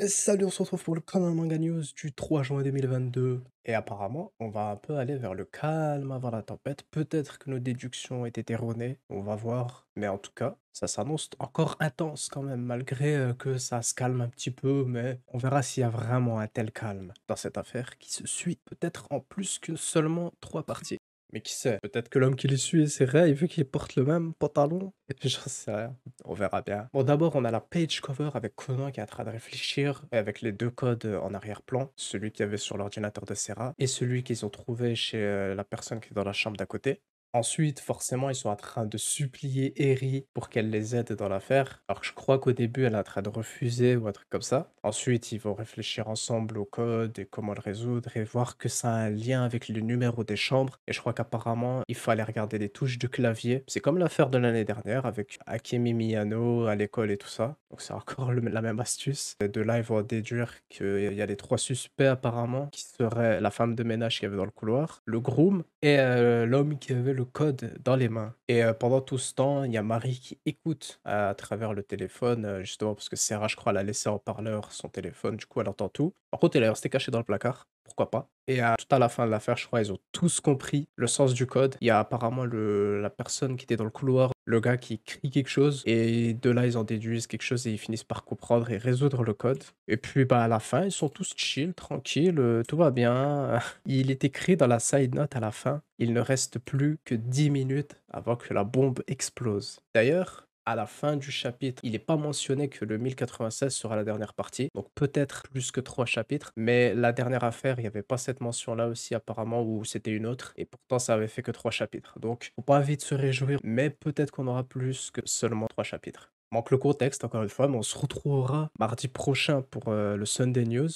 Salut, on se retrouve pour le Canal Manga News du 3 juin 2022. Et apparemment, on va un peu aller vers le calme avant la tempête. Peut-être que nos déductions étaient erronées, on va voir. Mais en tout cas, ça s'annonce encore intense quand même, malgré que ça se calme un petit peu. Mais on verra s'il y a vraiment un tel calme dans cette affaire qui se suit peut-être en plus que seulement 3 parties. Mais qui sait, peut-être que l'homme qui les suit essaierait, il veut qu'il porte le même pantalon. Et puis j'en sais rien, on verra bien. Bon, d'abord, on a la page cover avec Conan qui est en train de réfléchir, et avec les deux codes en arrière-plan, celui qu'il y avait sur l'ordinateur de Serra et celui qu'ils ont trouvé chez la personne qui est dans la chambre d'à côté. Ensuite, forcément, ils sont en train de supplier Eri pour qu'elle les aide dans l'affaire. Alors que je crois qu'au début, elle est en train de refuser ou un truc comme ça. Ensuite, ils vont réfléchir ensemble au code et comment le résoudre et voir que ça a un lien avec le numéro des chambres. Et je crois qu'apparemment, il fallait regarder les touches de clavier. C'est comme l'affaire de l'année dernière avec Akemi Miyano à l'école et tout ça. Donc c'est encore la même astuce. Et de là, ils vont déduire qu'il y a les 3 suspects apparemment, qui seraient la femme de ménage qu'il y avait dans le couloir, le groom et l'homme qui avait le code dans les mains. Et pendant tout ce temps, il y a Marie qui écoute à travers le téléphone, justement parce que Sarah, je crois, elle a laissé en parleur son téléphone, du coup elle entend tout. Par contre, elle est restée cachée dans le placard, pourquoi pas. Et tout à la fin de l'affaire, je crois, ils ont tous compris le sens du code. Il y a apparemment la personne qui était dans le couloir, le gars qui crie quelque chose, et de là, ils en déduisent quelque chose et ils finissent par comprendre et résoudre le code. Et puis, bah, à la fin, ils sont tous chill, tranquilles, tout va bien. Il est écrit dans la side note à la fin, il ne reste plus que 10 minutes avant que la bombe explose. D'ailleurs, à la fin du chapitre, il n'est pas mentionné que le 1096 sera la dernière partie, donc peut-être plus que 3 chapitres, mais la dernière affaire, il n'y avait pas cette mention-là aussi apparemment, ou c'était une autre, et pourtant ça avait fait que 3 chapitres. Donc, faut pas vite se réjouir, mais peut-être qu'on aura plus que seulement 3 chapitres. Manque le contexte, encore une fois, mais on se retrouvera mardi prochain pour le Sunday News.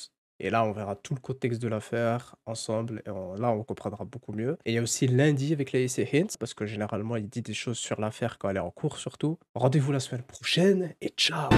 Et là, on verra tout le contexte de l'affaire ensemble. Et là, on comprendra beaucoup mieux. Et il y a aussi lundi avec les Hints, parce que généralement, il dit des choses sur l'affaire quand elle est en cours, surtout. Rendez-vous la semaine prochaine et ciao!